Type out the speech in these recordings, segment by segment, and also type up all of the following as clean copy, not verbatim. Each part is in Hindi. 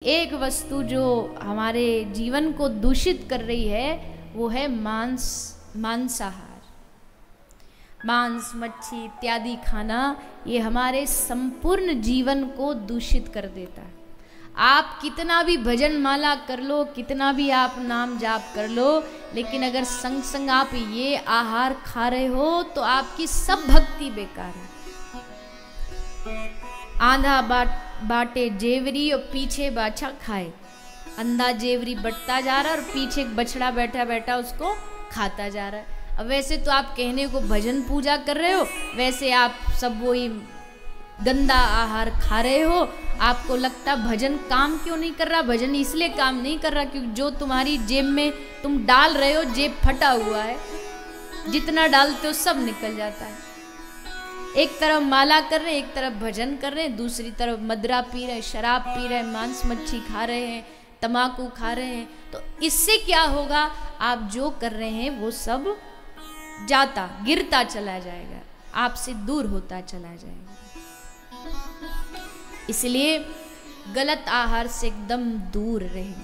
एक वस्तु जो हमारे जीवन को दूषित कर रही है वो है मांसाहार। मांस, मच्छी इत्यादि खाना ये हमारे संपूर्ण जीवन को दूषित कर देता है। आप कितना भी भजन माला कर लो, कितना भी आप नाम जाप कर लो, लेकिन अगर संग संग आप ये आहार खा रहे हो तो आपकी सब भक्ति बेकार है। आंधा बाटे जेवरी और पीछे बाछा खाए। अंधा जेवरी बटता जा रहा है और पीछे एक बछड़ा बैठा बैठा उसको खाता जा रहा है। अब वैसे तो आप कहने को भजन पूजा कर रहे हो, वैसे आप सब वही गंदा आहार खा रहे हो। आपको लगता भजन काम क्यों नहीं कर रहा? भजन इसलिए काम नहीं कर रहा क्योंकि जो तुम्हारी जेब में तुम डाल रहे हो, जेब फटा हुआ है, जितना डालते हो सब निकल जाता है। एक तरफ माला कर रहे हैं, एक तरफ भजन कर रहे हैं, दूसरी तरफ मदरा पी रहे हैं, शराब पी रहे हैं, मांस मच्छी खा रहे हैं, तम्बाकू खा रहे हैं। तो इससे क्या होगा? आप जो कर रहे हैं वो सब जाता गिरता चला जाएगा, आपसे दूर होता चला जाएगा। इसलिए गलत आहार से एकदम दूर रहें।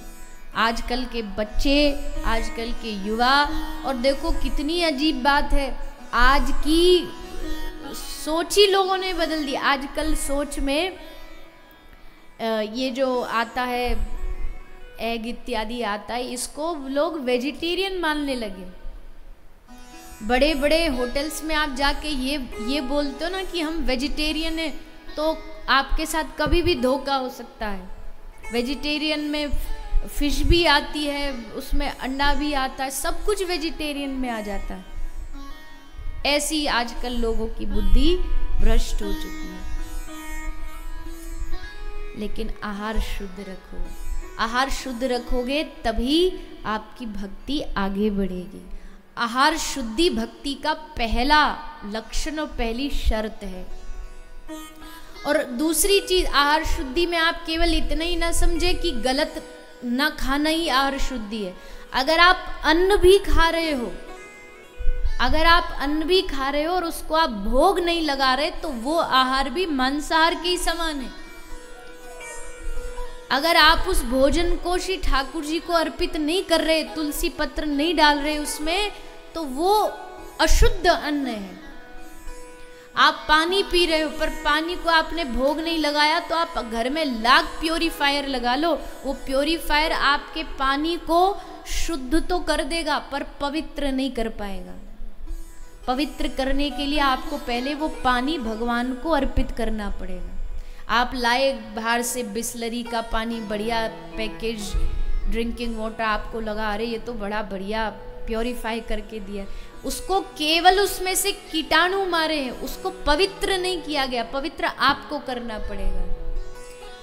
आजकल के बच्चे, आजकल के युवा, और देखो कितनी अजीब बात है, आज की सोच ही लोगों ने बदल दी। आजकल सोच में ये जो आता है एग इत्यादि आता है, इसको लोग वेजिटेरियन मानने लगे। बड़े बड़े होटल्स में आप जाके ये बोलते हो ना कि हम वेजिटेरियन हैं, तो आपके साथ कभी भी धोखा हो सकता है। वेजिटेरियन में फिश भी आती है, उसमें अंडा भी आता है, सब कुछ वेजिटेरियन में आ जाता है। ऐसी आजकल लोगों की बुद्धि भ्रष्ट हो चुकी है। लेकिन आहार शुद्ध रखो। आहार शुद्ध रखोगे तभी आपकी भक्ति आगे बढ़ेगी। आहार शुद्धि भक्ति का पहला लक्षण और पहली शर्त है। और दूसरी चीज, आहार शुद्धि में आप केवल इतना ही ना समझे कि गलत ना खाना ही आहार शुद्धि है। अगर आप अन्न भी खा रहे हो, अगर आप अन्न भी खा रहे हो और उसको आप भोग नहीं लगा रहे, तो वो आहार भी मांसाहार के ही समान है। अगर आप उस भोजन को श्री ठाकुर जी को अर्पित नहीं कर रहे, तुलसी पत्र नहीं डाल रहे उसमें, तो वो अशुद्ध अन्न है। आप पानी पी रहे हो पर पानी को आपने भोग नहीं लगाया, तो आप घर में लाख प्योरीफायर लगा लो, वो प्योरीफायर आपके पानी को शुद्ध तो कर देगा पर पवित्र नहीं कर पाएगा। पवित्र करने के लिए आपको पहले वो पानी भगवान को अर्पित करना पड़ेगा। आप लाए बाहर से बिस्लरी का पानी, बढ़िया पैकेज ड्रिंकिंग वाटर आपको लगा रहे, ये तो बड़ा बढ़िया प्योरीफाई करके दिया, उसको केवल उसमें से कीटाणु मारे हैं, उसको पवित्र नहीं किया गया। पवित्र आपको करना पड़ेगा।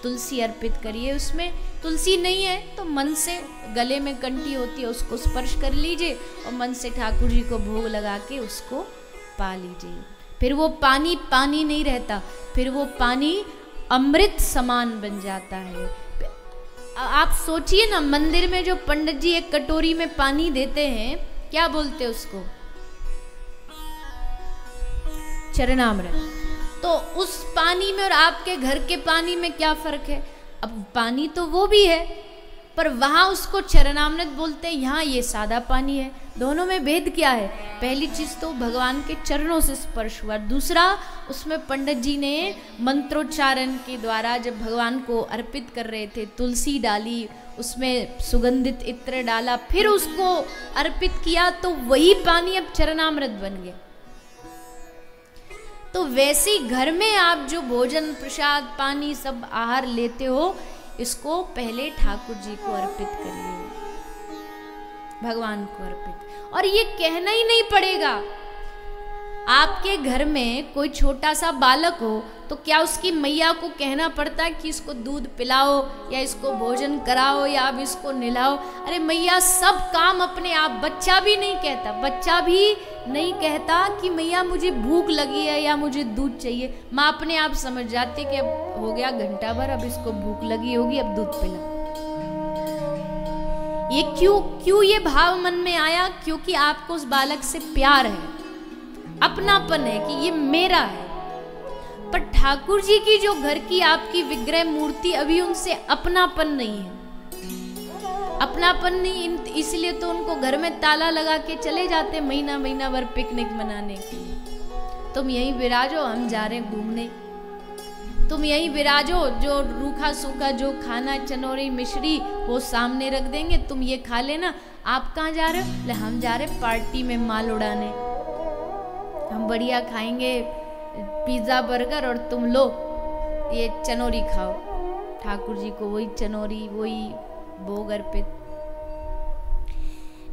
तुलसी अर्पित करिए, उसमें तुलसी नहीं है तो मन से, गले में कंठी होती है उसको स्पर्श कर लीजिए और मन से ठाकुर जी को भोग लगा के उसको पा लीजिए। फिर वो पानी पानी नहीं रहता, फिर वो पानी अमृत समान बन जाता है। आप सोचिए ना, मंदिर में जो पंडित जी एक कटोरी में पानी देते हैं, क्या बोलते हैं उसको? चरणामृत। तो उस पानी में और आपके घर के पानी में क्या फर्क है? अब पानी तो वो भी है, पर वहां उसको चरणामृत बोलते हैं, यहाँ ये सादा पानी है। दोनों में भेद क्या है? पहली चीज तो भगवान के चरणों से स्पर्श हुआ, दूसरा उसमें पंडित जी ने मंत्रोच्चारण के द्वारा जब भगवान को अर्पित कर रहे थे, तुलसी डाली, उसमें सुगंधित इत्र डाला, फिर उसको अर्पित किया, तो वही पानी अब चरणामृत बन गया। तो वैसे ही घर में आप जो भोजन, प्रसाद, पानी, सब आहार लेते हो, इसको पहले ठाकुर जी को अर्पित करिए, भगवान को अर्पित। और ये कहना ही नहीं पड़ेगा। आपके घर में कोई छोटा सा बालक हो तो क्या उसकी मैया को कहना पड़ता है कि इसको दूध पिलाओ या इसको भोजन कराओ या अब इसको नहलाओ? अरे मैया सब काम अपने आप, बच्चा भी नहीं कहता, बच्चा भी नहीं कहता कि मैया मुझे भूख लगी है या मुझे दूध चाहिए। माँ अपने आप समझ जाती कि अब हो गया घंटा भर, अब इसको भूख लगी होगी, अब दूध पिला। ये क्यों ये भाव मन में आया? क्योंकि आपको उस बालक से प्यार है, अपनापन है कि ये मेरा है। पर ठाकुर जी की जो घर की आपकी विग्रह मूर्ति, अभी उनसे अपनापन नहीं है, अपनापन नहीं, इसलिए तो उनको घर में ताला लगा के चले जाते महीना महीना भर पिकनिक मनाने के लिए। तुम यहीं विराजो, हम जा रहे घूमने, तुम यहीं विराजो, जो रूखा सूखा जो खाना चनौरी मिश्री वो सामने रख देंगे, तुम ये खा लेना। आप कहाँ जा रहे हो? ले हम जा रहे पार्टी में माल उड़ाने, हम बढ़िया खाएंगे पिज्जा बर्गर और तुम लो ये चनौरी खाओ। ठाकुर जी को वही चनौरी, वही भोग अर्पित।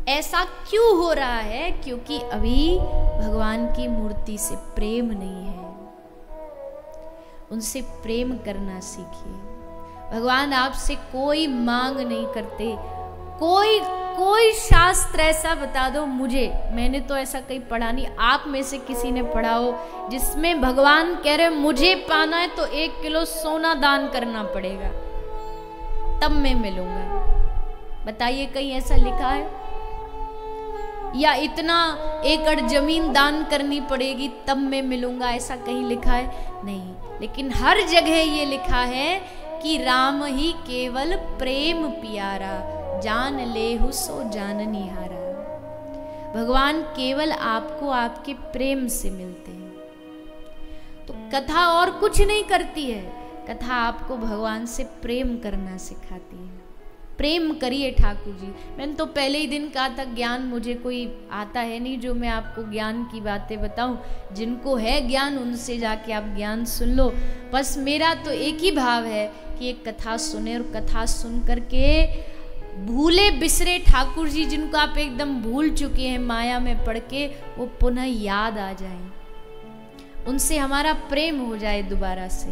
ऐसा क्यों हो रहा है? क्योंकि अभी भगवान की मूर्ति से प्रेम नहीं है। उनसे प्रेम करना सीखिए। भगवान आपसे कोई मांग नहीं करते। कोई शास्त्र ऐसा बता दो मुझे, मैंने तो ऐसा कहीं पढ़ा नहीं, आप में से किसी ने पढ़ा हो जिसमें भगवान कह रहे मुझे पाना है तो 1 किलो सोना दान करना पड़ेगा तब मैं मिलूंगा। बताइए कहीं ऐसा लिखा है? या इतना एकड़ जमीन दान करनी पड़ेगी तब मैं मिलूंगा, ऐसा कहीं लिखा है? नहीं। लेकिन हर जगह ये लिखा है कि राम ही केवल प्रेम प्यारा, जान लेहु सो जाननी हारा। भगवान केवल आपको आपके प्रेम से मिलते हैं। तो कथा और कुछ नहीं करती है, कथा आपको भगवान से प्रेम करना सिखाती है। प्रेम करिए ठाकुर जी। मैंने तो पहले ही दिन कहा था ज्ञान मुझे कोई आता है नहीं जो मैं आपको ज्ञान की बातें बताऊं। जिनको है ज्ञान उनसे जाके आप ज्ञान सुन लो। बस मेरा तो एक ही भाव है कि एक कथा सुने और कथा सुन करके भूले बिसरे ठाकुर जी जिनको आप एकदम भूल चुके हैं माया में पड़ के, वो पुनः याद आ जाए, उनसे हमारा प्रेम हो जाए दोबारा से,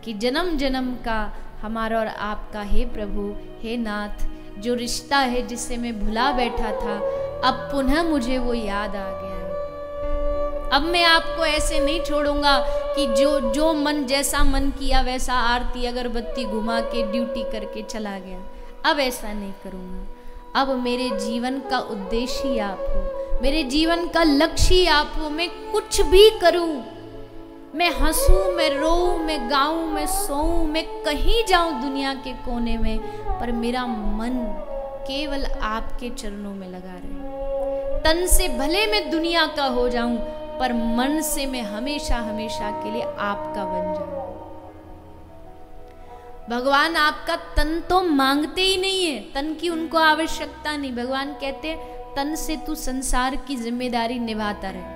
कि जन्म जन्म का हमारा और आपका हे प्रभु हे नाथ जो रिश्ता है जिसे मैं भुला बैठा था, अब पुनः मुझे वो याद आ गया है। अब मैं आपको ऐसे नहीं छोड़ूंगा कि जो मन जैसा मन किया वैसा आरती अगरबत्ती घुमा के ड्यूटी करके चला गया। अब ऐसा नहीं करूंगा। अब मेरे जीवन का उद्देश्य ही आप हो, मेरे जीवन का लक्ष्य ही आप हो। मैं कुछ भी करूं, मैं हंसूं, मैं रोऊं, मैं गाऊं, मैं सोऊं, मैं कहीं जाऊं दुनिया के कोने में, पर मेरा मन केवल आपके चरणों में लगा रहे। तन से भले मैं दुनिया का हो जाऊं, पर मन से मैं हमेशा हमेशा के लिए आपका बन जाऊं। भगवान आपका तन तो मांगते ही नहीं है, तन की उनको आवश्यकता नहीं। भगवान कहते तन से तू संसार की जिम्मेदारी निभाता रहे।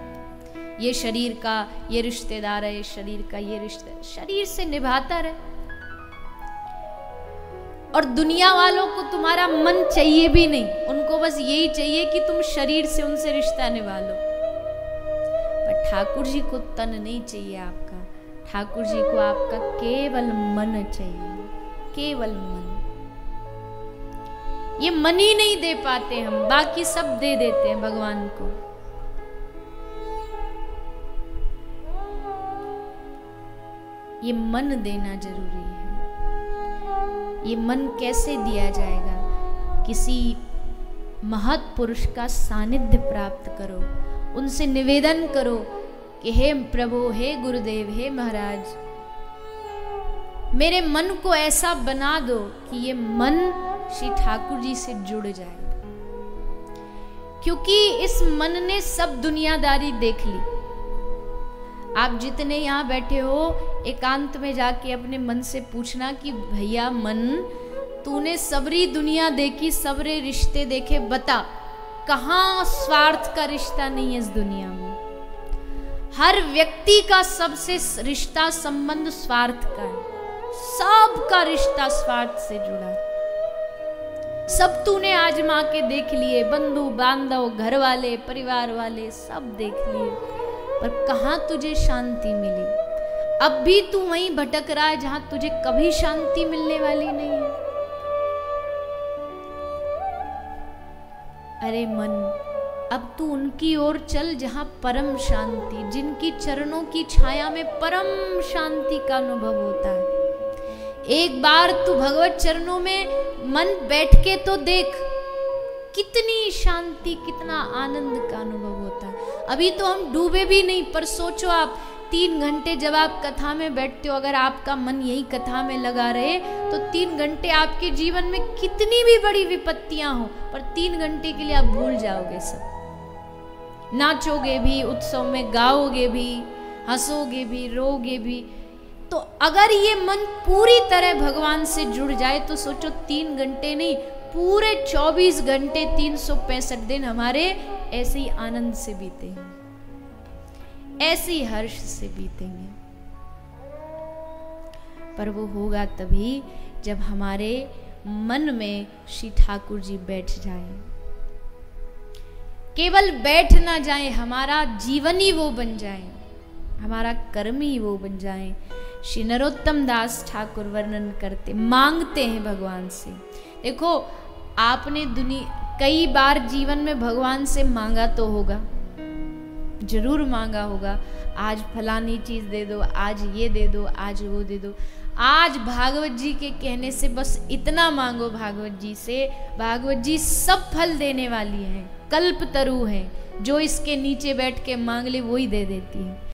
ये शरीर का ये रिश्तेदार है, शरीर का ये रिश्तेदार, शरीर से निभाता रहे। और दुनिया वालों को तुम्हारा मन चाहिए भी नहीं, उनको बस यही चाहिए कि तुम शरीर से उनसे रिश्ता निभा लो। पर ठाकुर जी को तन नहीं चाहिए आपका, ठाकुर जी को आपका केवल मन चाहिए, केवल मन। ये मन ही नहीं दे पाते हम, बाकी सब दे देते हैं भगवान को। ये मन देना जरूरी है। ये मन कैसे दिया जाएगा? किसी महत् पुरुष का सानिध्य प्राप्त करो, उनसे निवेदन करो कि हे प्रभु, हे गुरुदेव, हे महाराज, मेरे मन को ऐसा बना दो कि ये मन श्री ठाकुर जी से जुड़ जाए। क्योंकि इस मन ने सब दुनियादारी देख ली। आप जितने यहाँ बैठे हो, एकांत में जाके अपने मन से पूछना कि भैया मन, तूने सबरी दुनिया देखी, सबरे रिश्ते देखे, बता कहाँ स्वार्थ का रिश्ता नहीं है इस दुनिया में? हर व्यक्ति का सबसे रिश्ता संबंध स्वार्थ का है। सबका रिश्ता स्वार्थ से जुड़ा है। सब तूने आजमा के देख लिए, बंधु बांधव, घर वाले, परिवार वाले सब देख लिए, पर कहाँ तुझे शांति मिली? अब भी तू वहीं भटक रहा है जहां तुझे कभी शांति मिलने वाली नहीं है। अरे मन, अब तू उनकी ओर चल जहां परम शांति, जिनकी चरणों की छाया में परम शांति का अनुभव होता है। एक बार तू भगवत चरणों में मन बैठ के तो देख, कितनी शांति, कितना आनंद का अनुभव होता है। अभी तो हम डूबे भी नहीं, पर सोचो आप 3 घंटे जब आप कथा में बैठते हो, अगर आपका मन यही कथा में लगा रहे तो 3 घंटे आपके जीवन में कितनी भी बड़ी विपत्तियां हो, पर 3 घंटे के लिए आप भूल जाओगे सब। नाचोगे भी, उत्सव में गाओगे भी, हंसोगे भी, रोगे भी। तो अगर ये मन पूरी तरह भगवान से जुड़ जाए तो सोचो 3 घंटे नहीं, पूरे 24 घंटे 365 दिन हमारे ऐसे ही आनंद से बीतेंगे, ऐसे ही हर्ष से बीतेंगे। पर वो होगा तभी जब हमारे मन में श्री ठाकुर जी बैठ जाए। केवल बैठ ना जाए, हमारा जीवन ही वो बन जाए, हमारा कर्म ही वो बन जाए। श्री नरोत्तम दास ठाकुर वर्णन करते, मांगते हैं भगवान से। देखो, आपने कई बार जीवन में भगवान से मांगा तो होगा, जरूर मांगा होगा, आज फलानी चीज दे दो, आज ये दे दो, आज वो दे दो। आज भागवत जी के कहने से बस इतना मांगो भागवत जी से, भागवत जी सब फल देने वाली है, कल्प तरु है, जो इसके नीचे बैठ के मांग ले वही दे देती है।